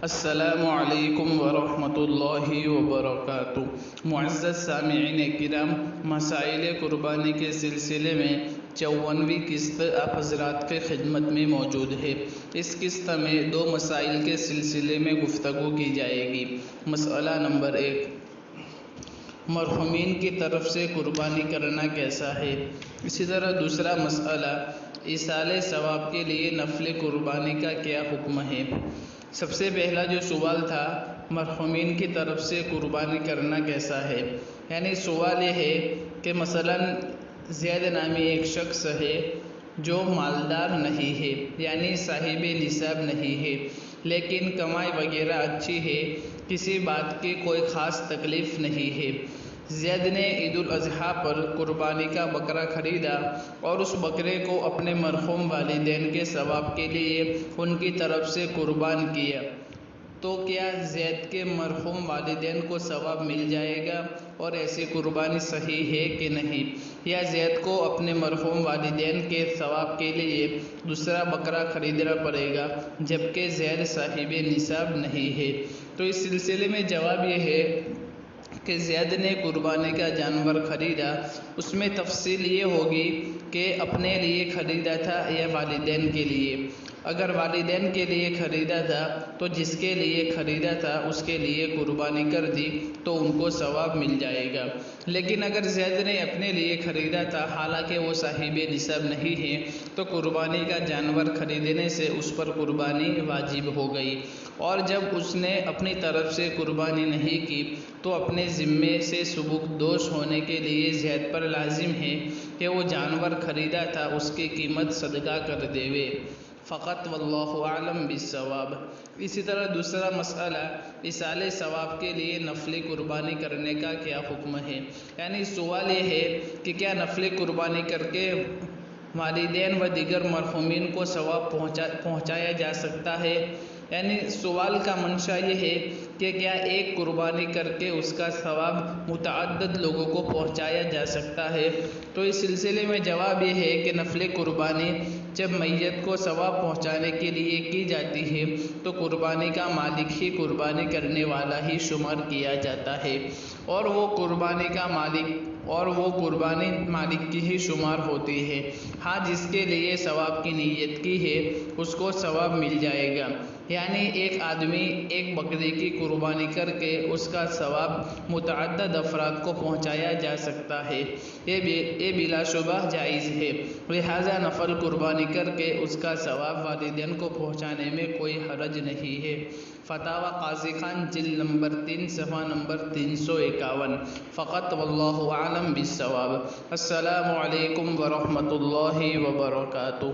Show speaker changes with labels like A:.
A: السلام علیکم ورحمۃ اللہ وبرکاتہ۔ معزز سامعین کرام، مسائل قربانی کے سلسلے میں 54ویں قسط آپ حضرات کے خدمت میں موجود ہے۔ اس قسط میں 2 مسائل کے سلسلے میں گفتگو کی جائے گی۔ مسئلہ نمبر 1، مرحومین کی طرف سے قربانی کرنا کیسا ہے؟ اسی طرح دوسرا مسئلہ، ایصال ثواب کے لیے نفل قربانی کا کیا حکم ہے؟ سب سے پہلا جو سوال تھا، مرحومین کی طرف سے قربانی کرنا کیسا ہے؟ یعنی سوال یہ ہے کہ مثلا زید نامی ایک شخص ہے جو مالدار نہیں ہے، یعنی صاحب نصاب نہیں ہے، لیکن کمائی وغیرہ اچھی ہے، کسی بات کی کوئی خاص تکلیف نہیں ہے۔ زید نے عید الاضحیٰ پر قربانی کا بکرا خریدا اور اس بکرے کو اپنے مرحوم والدین کے ثواب کے لیے ان کی طرف سے قربان کیا، تو کیا زید کے مرحوم والدین کو ثواب مل جائے گا اور ایسی قربانی صحیح ہے کہ نہیں؟ یا زید کو اپنے مرحوم والدین کے ثواب کے لیے دوسرا بکرا خریدنا پڑے گا جبکہ زید صاحب نصاب نہیں ہے؟ تو اس سلسلے میں جواب یہ ہے کہ زید نے قربانی کا جانور خریدا، اس میں تفصیل یہ ہوگی کہ اپنے لیے خریدا تھا یا والدین کے لیے۔ اگر والدین کے لیے خریدا تھا تو جس کے لیے خریدا تھا اس کے لیے قربانی کر دی تو ان کو ثواب مل جائے گا۔ لیکن اگر زید نے اپنے لیے خریدا تھا حالانکہ وہ صاحب نصاب نہیں ہے تو قربانی کا جانور خریدنے سے اس پر قربانی واجب ہو گئی، اور جب اس نے اپنی طرف سے قربانی نہیں کی تو اپنے ذمے سے سبکدوش ہونے کے لیے زید پر لازم ہے کہ وہ جانور خریدا تھا اس کی قیمت صدقہ کر دے فقط، واللہ اعلم بالصواب۔ اسی طرح دوسرا مسئلہ، ایصال ثواب کے لیے نفلی قربانی کرنے کا کیا حکم ہے؟ یعنی سوال یہ ہے کہ کیا نفلی قربانی کر کے والدین و دیگر مرحومین کو ثواب پہنچایا جا سکتا ہے؟ یعنی سوال کا منشا یہ ہے کہ کیا ایک قربانی کر کے اس کا ثواب متعدد لوگوں کو پہنچایا جا سکتا ہے؟ تو اس سلسلے میں جواب یہ ہے کہ نفل قربانی جب میت کو ثواب پہنچانے کے لیے کی جاتی ہے تو قربانی کا مالک ہی قربانی کرنے والا ہی شمار کیا جاتا ہے، اور وہ قربانی مالک کی ہی شمار ہوتی ہے۔ ہاں، جس کے لیے ثواب کی نیت کی ہے اس کو ثواب مل جائے گا۔ یعنی ایک آدمی ایک بکری کی قربانی کر کے اس کا ثواب متعدد افراد کو پہنچایا جا سکتا ہے، یہ بلا شبہ جائز ہے، لہذا نفل قربانی کر کے اس کا ثواب والدین کو پہنچانے میں کوئی حرج نہیں ہے۔ فتاوی قاضی خان جلد نمبر 3 صفحہ نمبر 351۔ فقط، واللہ اعلم بالصواب۔ السلام علیکم ورحمۃ اللہ وبرکاتہ۔